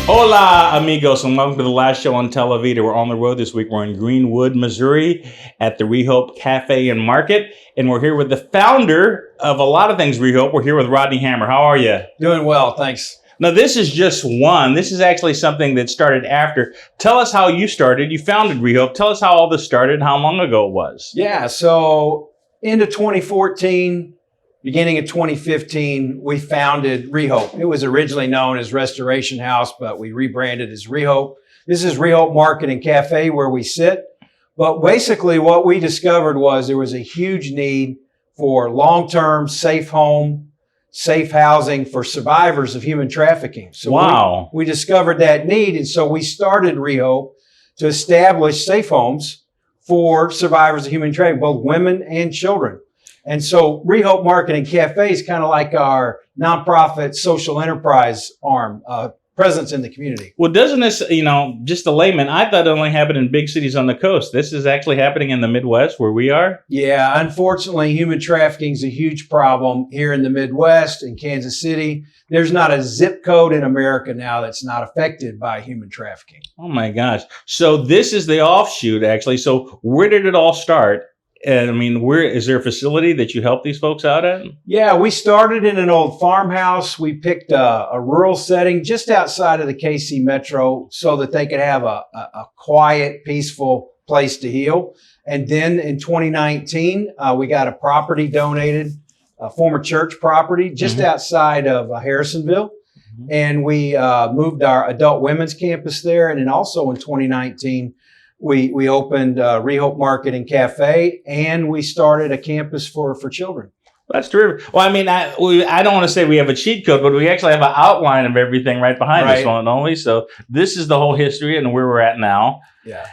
Hola, amigos, and welcome to the last show on Televida. We're on the road this week. We're in Greenwood, Missouri at the REHOPE Cafe and Market, and we're here with the founder of a lot of things REHOPE. We're here with Rodney Hammer. How are you? Doing well, thanks. Now, this is just one. This is actually something that started after. Tell us how you started. You founded REHOPE. Tell us how all this started and how long ago it was. Yeah, so into 2014, beginning of 2015, we founded REHOPE. It was originally known as Restoration House, but we rebranded as REHOPE. This is REHOPE Market and Cafe where we sit. But basically what we discovered was there was a huge need for long-term, safe home, safe housing for survivors of human trafficking. So wow. we discovered that need, and so we started REHOPE to establish safe homes for survivors of human trafficking, both women and children. And so REHOPE Market and Cafe is kind of like our nonprofit social enterprise arm, presence in the community. Well, doesn't this, just a layman, I thought it only happened in big cities on the coast. This is actually happening in the Midwest where we are? Yeah, unfortunately, human trafficking is a huge problem here in the Midwest, in Kansas City. There's not a zip code in America now that's not affected by human trafficking. Oh my gosh. So this is the offshoot, actually. So where did it all start? And I mean, where is there a facility that you help these folks out at? Yeah, we started in an old farmhouse. We picked a rural setting just outside of the KC Metro so that they could have a quiet, peaceful place to heal. And then in 2019, we got a property donated, a former church property just outside of Harrisonville. And we moved our adult women's campus there. And then also in 2019, we opened REHOPE Market and Cafe, and we started a campus for children. That's terrific. Well, I mean, I don't want to say we have a cheat code, but we actually have an outline of everything right behind this one only. So this is the whole history and where we're at now. Yeah.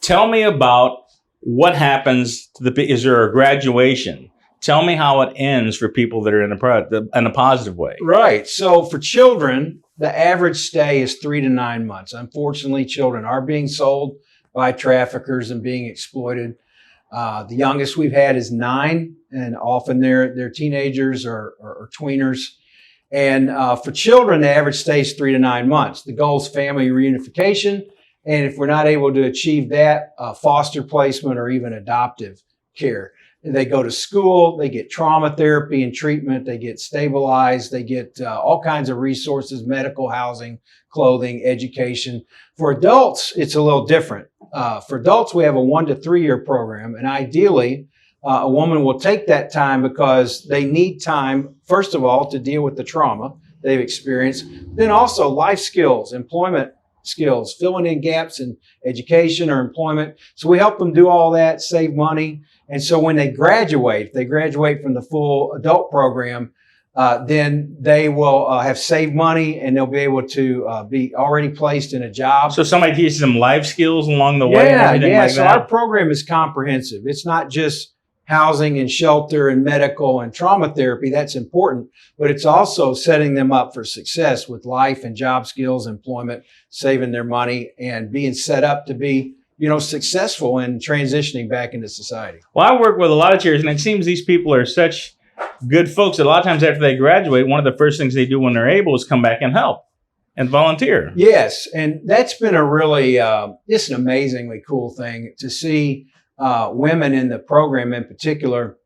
Tell me about what happens to is there a graduation? Tell me how it ends for people that are in a positive way. Right. So for children, the average stay is 3 to 9 months. Unfortunately, children are being sold by traffickers and being exploited. The youngest we've had is 9, and often they're teenagers or tweeners. And for children, the average stay is 3 to 9 months. The goal is family reunification, and if we're not able to achieve that, foster placement or even adoptive care. They go to school, they get trauma therapy and treatment, they get stabilized, they get all kinds of resources, medical, housing, clothing, education. For adults, it's a little different. For adults, we have a 1 to 3 year program, and ideally, a woman will take that time because they need time, first of all, to deal with the trauma they've experienced, then also life skills, employment skills, filling in gaps in education or employment. So we help them do all that, save money. And so when they graduate, if they graduate from the full adult program, then they will have saved money and they'll be able to be already placed in a job. So somebody teaches them life skills along the way and everything like that? So our program is comprehensive. It's not just housing and shelter and medical and trauma therapy. That's important, but it's also setting them up for success with life and job skills, employment, saving their money, and being set up to be successful in transitioning back into society. Well, I work with a lot of charities, and it seems these people are such good folks that a lot of times after they graduate, one of the first things they do when they're able is come back and help and volunteer. Yes, and that's been a really, it's an amazingly cool thing to see women in the program in particular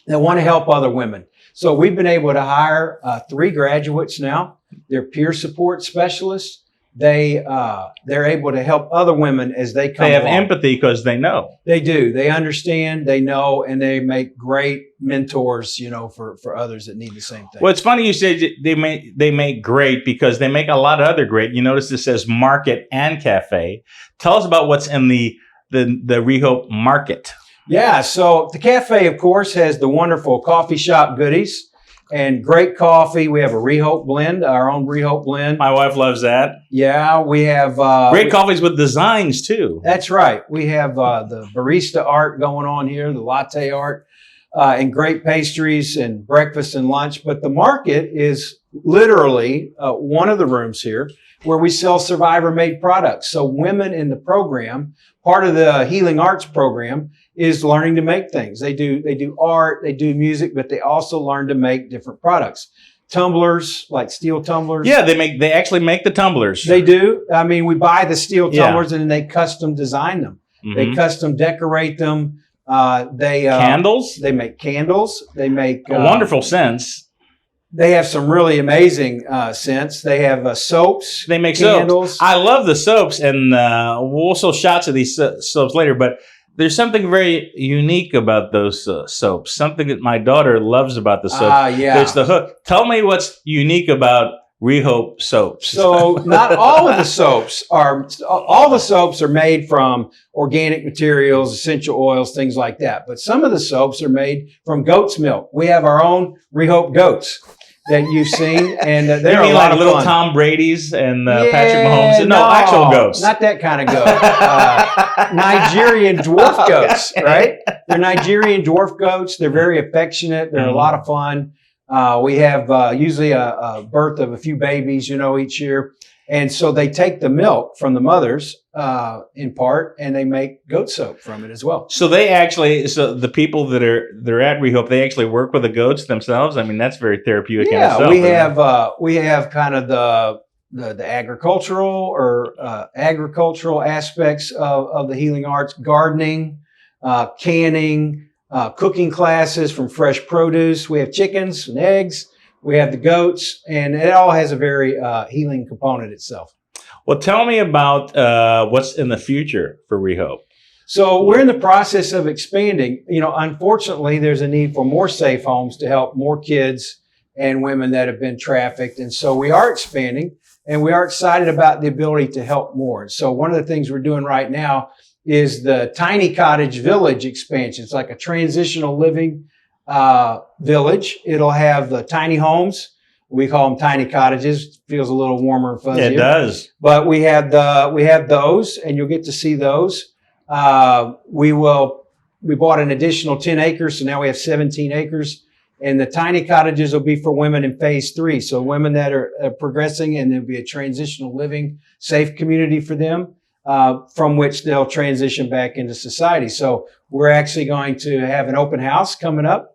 that want to help other women. So we've been able to hire 3 graduates now. They're peer support specialists. They're able to help other women as they come They have along. empathy because they know. They do. They understand, they know, and they make great mentors, for others that need the same thing. Well, it's funny you say they make great because they make a lot of other great. You notice this says Market and Cafe. Tell us about what's in the REHOPE Market. Yeah, so the cafe, of course, has the wonderful coffee shop goodies and great coffee. We have a REHOPE blend, our own REHOPE blend. My wife loves that. Yeah, we have... great coffees with designs, too. That's right. We have the barista art going on here, the latte art, and great pastries and breakfast and lunch. But the market is literally one of the rooms here where we sell survivor-made products. So women in the program, part of the Healing Arts program, is learning to make things. They do art, they do music, but they also learn to make different products. tumblers, like steel tumblers. Yeah, they actually make the tumblers. They do. I mean, we buy the steel Yeah. tumblers and then they custom design them. They custom decorate them. Candles. They make candles. They make A wonderful scents. They have some really amazing scents. They have soaps. They make candles. soaps. I love the soaps, and we'll show shots of these soaps later. But there's something very unique about those soaps. Something that my daughter loves about the soap. Yeah. It's the hook. Tell me what's unique about REHOPE soaps. So not all of the soaps are. All the soaps are made from organic materials, essential oils, things like that. But some of the soaps are made from goat's milk. We have our own REHOPE goats that you've seen, and they're you mean a lot like of little fun. Tom Brady's and Patrick Mahomes? No, actual goats. Not that kind of goat. Nigerian dwarf goats, right? They're Nigerian dwarf goats. They're very affectionate. They're a lot of fun. We have usually a birth of a few babies, each year. And so they take the milk from the mothers, in part, and they make goat soap from it as well. So the people that are at REHOPE, they actually work with the goats themselves. I mean, that's very therapeutic. in itself, we have kind of the agricultural aspects of the healing arts, gardening, canning, cooking classes from fresh produce. We have chickens and eggs. We have the goats, and it all has a very healing component itself. Well, tell me about what's in the future for REHOPE. So we're in the process of expanding. Unfortunately, there's a need for more safe homes to help more kids and women that have been trafficked. And so we are expanding, and we are excited about the ability to help more. And so one of the things we're doing right now is the Tiny Cottage Village expansion. It's like a transitional living village. It'll have the tiny homes. We call them tiny cottages. Feels a little warmer and fuzzier. It does. But we have those, and you'll get to see those. We bought an additional 10 acres, so now we have 17 acres. And the tiny cottages will be for women in phase 3. So women that are progressing, and there'll be a transitional living, safe community for them, from which they'll transition back into society. So we're actually going to have an open house coming up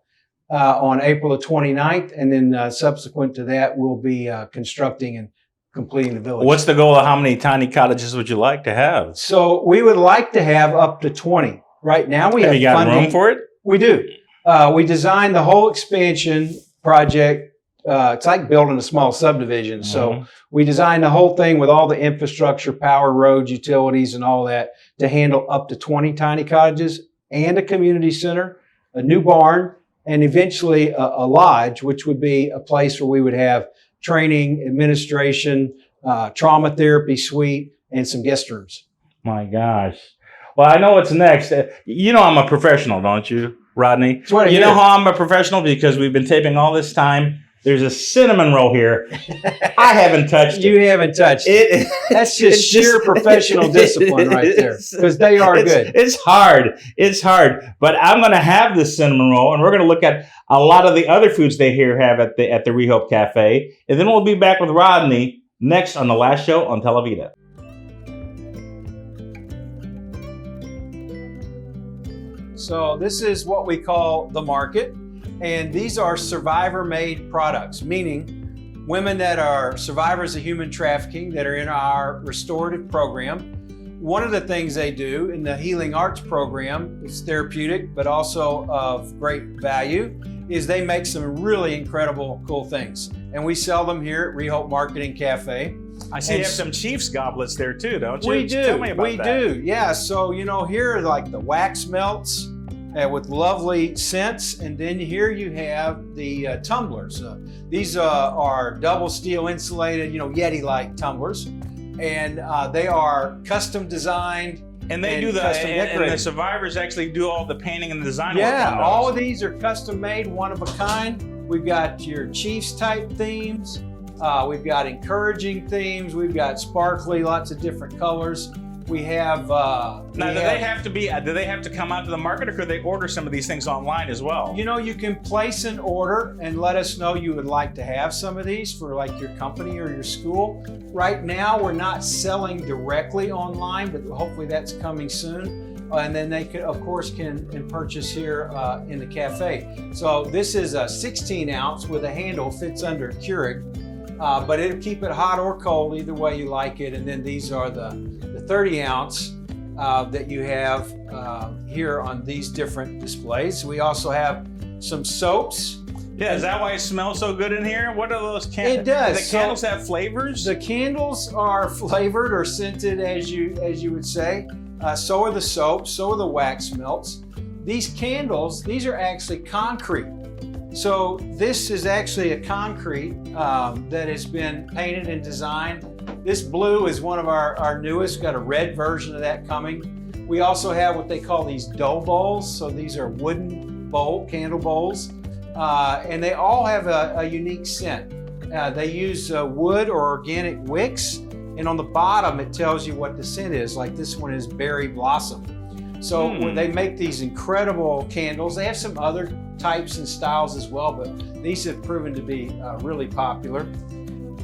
on April the 29th. And then subsequent to that, we'll be constructing and completing the village. What's the goal of how many tiny cottages would you like to have? So we would like to have up to 20. Right now we have you got funding. room for it? We do. We designed the whole expansion project. It's like building a small subdivision. So we designed the whole thing with all the infrastructure, power, roads, utilities, and all that to handle up to 20 tiny cottages and a community center, a new barn, and eventually a lodge, which would be a place where we would have training, administration, trauma therapy suite, and some guest rooms. My gosh. Well, I know what's next. I'm a professional, don't you, Rodney? That's what I You hear. know how I'm a professional? Because we've been taping all this time. There's a cinnamon roll here. I haven't touched it. You haven't touched it. That's just sheer professional discipline right there, because they are good. It's hard. It's hard. But I'm going to have this cinnamon roll, and we're going to look at a lot of the other foods they here have at the REHOPE Cafe. And then we'll be back with Rodney next on The Last Show on Televida. So this is what we call the market. And these are survivor-made products, meaning women that are survivors of human trafficking that are in our restorative program. One of the things they do in the Healing Arts program, it's therapeutic, but also of great value, is they make some really incredible, cool things. And we sell them here at REHOPE Marketing Cafe. I see you have some Chiefs goblets there too, don't you? We do. Tell me about we that. do. Yeah. So, here are like the wax melts with lovely scents. And then here you have the tumblers. These are double steel insulated, Yeti-like tumblers. And they are custom designed. And they do and the survivors actually do all the painting and the design work on Yeah, those. all of these are custom made, one of a kind. We've got your Chiefs type themes. We've got encouraging themes. We've got sparkly, lots of different colors. We have. Do they have to come out to the market, or could they order some of these things online as well? You can place an order and let us know you would like to have some of these for like your company or your school. Right now, we're not selling directly online, but hopefully that's coming soon. and then they could, of course, can purchase here in the cafe. So this is a 16 ounce with a handle, fits under a Keurig, but it'll keep it hot or cold, either way you like it. And then these are the 30 ounce that you have here on these different displays. We also have some soaps. Yeah, is that why it smells so good in here? What are those candles? It does. Do the candles have flavors? The candles are flavored or scented, as you would say. So are the soaps. So are the wax melts. These candles, these are actually concrete. So this is actually a concrete that has been painted and designed. This blue is one of our newest. Got a red version of that coming. We also have what they call these dough bowls. So these are wooden candle bowls. And they all have a unique scent. They use wood or organic wicks, and on the bottom it tells you what the scent is. Like this one is berry blossom. So when they make these incredible candles, they have some other types and styles as well, but these have proven to be really popular.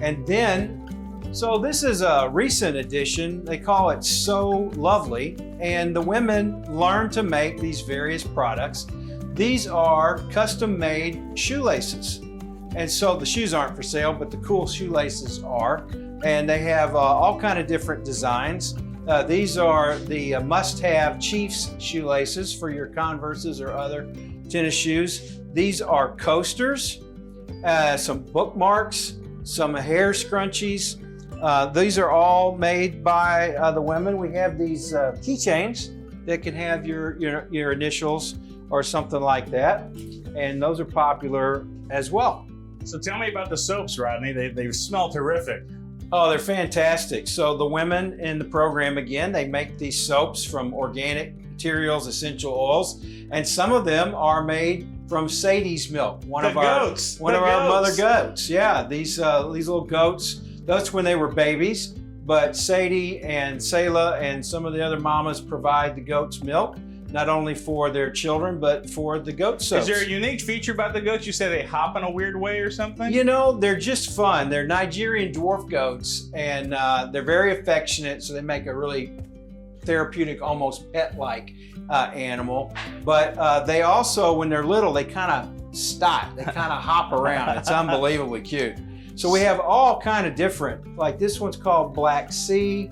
And then, so this is a recent addition. They call it So Lovely, and the women learn to make these various products. These are custom-made shoelaces. And so the shoes aren't for sale, but the cool shoelaces are. And they have all kind of different designs. These are the must-have Chiefs shoelaces for your Converses or other tennis shoes. These are coasters, some bookmarks, some hair scrunchies. These are all made by the women. We have these keychains that can have your initials or something like that, and those are popular as well. So tell me about the soaps, Rodney. They smell terrific. Oh, they're fantastic. So the women in the program, again, they make these soaps from organic materials, essential oils, and some of them are made from Sadie's milk, one of our mother goats. Yeah, these little goats. That's when they were babies, but Sadie and Selah and some of the other mamas provide the goat's milk, not only for their children, but for the goat soaps. Is there a unique feature about the goats? You say they hop in a weird way or something? You know, they're just fun. They're Nigerian dwarf goats, and they're very affectionate, so they make a really therapeutic, almost pet-like animal. But they also, when they're little, they kind of stop. They kind of hop around. It's unbelievably cute. So we have all kind of different, like this one's called Black Sea.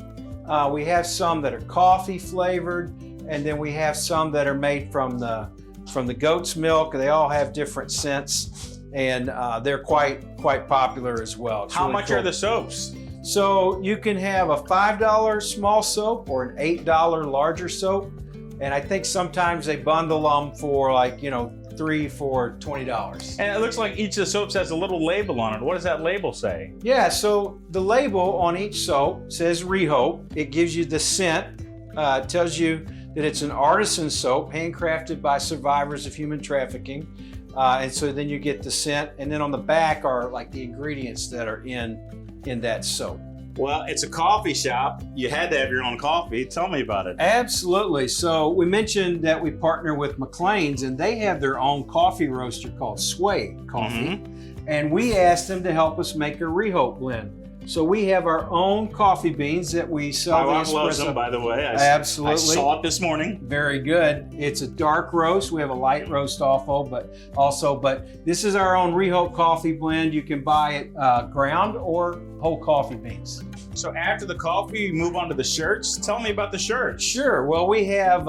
We have some that are coffee flavored, and then we have some that are made from the goat's milk. They all have different scents, and they're quite popular as well. It's How really much cool. are the soaps? So you can have a $5 small soap or an $8 larger soap, and I think sometimes they bundle them for like, you know, 3 for $20. And it looks like each of the soaps has a little label on it. What does that label say? Yeah, so the label on each soap says REHOPE. It gives you the scent. It tells you that it's an artisan soap handcrafted by survivors of human trafficking. And so then you get the scent, and then on the back are like the ingredients that are in that soap. Well, it's a coffee shop. You had to have your own coffee. Tell me about it. Absolutely. So we mentioned that we partner with McLean's, and they have their own coffee roaster called Sway Coffee. And we asked them to help us make a REHOPE blend. So we have our own coffee beans that we sell. My wife loves them, by the way. Absolutely. I saw it this morning. Very good. It's a dark roast. We have a light roast but this is our own REHOPE coffee blend. You can buy it ground or whole coffee beans. So after the coffee, you move on to the shirts. Tell me about the shirts. Sure. Well, we have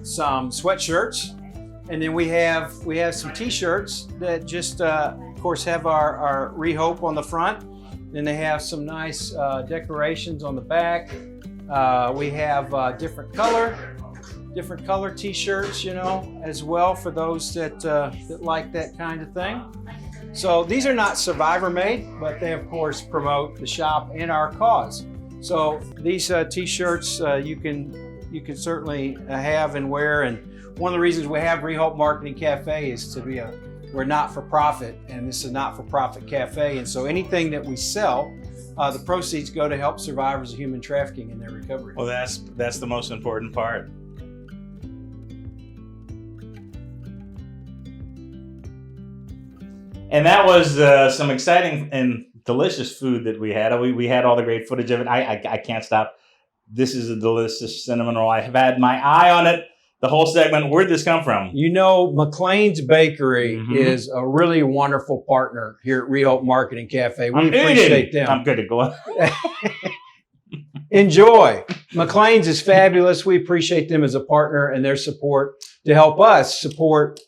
some sweatshirts, and then we have some T-shirts that just, of course, have our REHOPE on the front. Then they have some nice decorations on the back. We have different color T-shirts, you know, as well for those that like that kind of thing. So these are not survivor made, but they of course promote the shop and our cause. So these T-shirts you can certainly have and wear. And one of the reasons we have REHOPE Marketing Cafe is we're not-for-profit, and this is a not-for-profit cafe. And so anything that we sell, the proceeds go to help survivors of human trafficking in their recovery. Well, that's the most important part. And that was some exciting and delicious food that we had. We had all the great footage of it. I can't stop This is a delicious cinnamon roll. I have had my eye on it the whole segment. Where'd this come from? You know, McLean's Bakery is a really wonderful partner here at REHOPE Market and Cafe. We appreciate them. I'm good to go. Enjoy. McLean's is fabulous. We appreciate them as a partner and their support to help us support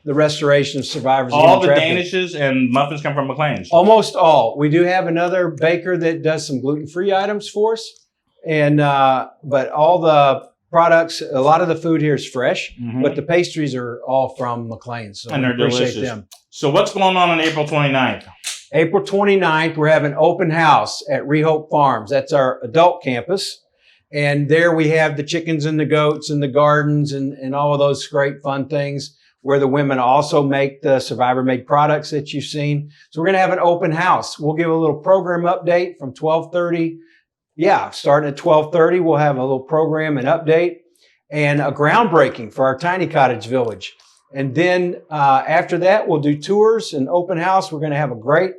the restoration of survivors. All the danishes and muffins come from McLean's. Almost all. We do have another baker that does some gluten-free items for us, and but all the products, a lot of the food here is fresh, but the pastries are all from McLean's. So and they're delicious. Them. So what's going on April 29th? April 29th, we're having an open house at REHOPE Farms. That's our adult campus. And there we have the chickens and the goats and the gardens and all of those great fun things where the women also make the survivor-made products that you've seen. So we're going to have an open house. We'll give a little program update from 12:30. Yeah, starting at 12:30, we'll have a little program and update and a groundbreaking for our tiny cottage village. And then after that, we'll do tours and open house. We're going to have a great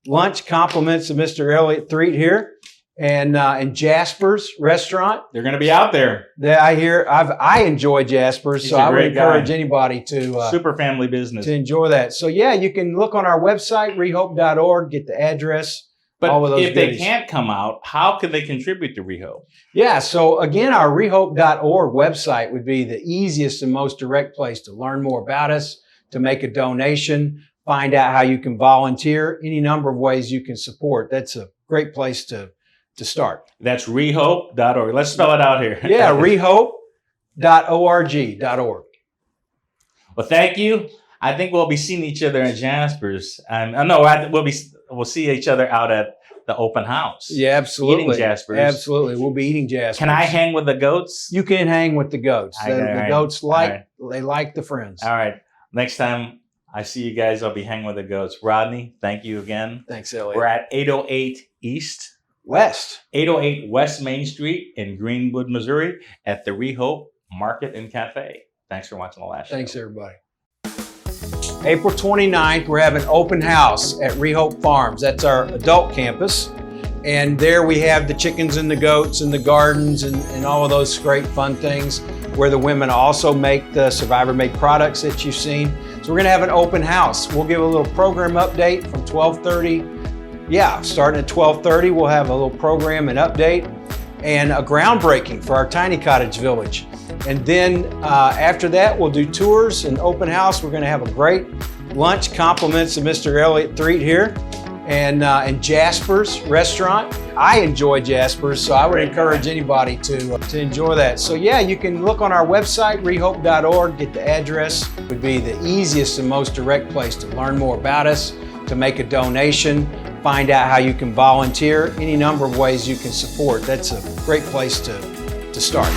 lunch, compliments of Mr. Elliott Threet here, and Jasper's restaurant. They're going to be out there. I enjoy Jasper's, so I would encourage anybody to super family business to enjoy that. So yeah, you can look on our website rehope.org, get the address. But all of those if they can't come out, how can they contribute to REHOPE? Yeah, so again, our rehope.org website would be the easiest and most direct place to learn more about us, to make a donation, find out how you can volunteer, any number of ways you can support. That's a great place to start. That's rehope.org. Let's spell it out here. Yeah, rehope.org. Well, thank you. I think we'll be seeing each other in Jasper's. We'll see each other out at the open house. Yeah, absolutely. Eating Jasper's. Absolutely. We'll be eating Jasper's. Can I hang with the goats? You can hang with the goats. The goats they like the friends. All right. Next time I see you guys, I'll be hanging with the goats. Rodney, thank you again. Thanks, Elliot. We're at 808 808 West Main Street in Greenwood, Missouri at the REHOPE Market and Cafe. Thanks for watching the last show. Thanks, everybody. April 29th, we're having an open house at REHOPE Farms. That's our adult campus. And there we have the chickens and the goats and the gardens and all of those great fun things where the women also make the survivor-made products that you've seen. So we're going to have an open house. We'll give a little program update from 12:30. Yeah, starting at 12:30, we'll have a little program and update and a groundbreaking for our tiny cottage village. And then after that, we'll do tours and open house. We're going to have a great lunch, compliments of Mr. Elliott Threet here, and Jasper's restaurant. I enjoy Jasper's, so I would encourage anybody to enjoy that. So yeah, you can look on our website, rehope.org, get the address. It would be the easiest and most direct place to learn more about us, to make a donation, find out how you can volunteer, any number of ways you can support. That's a great place to start.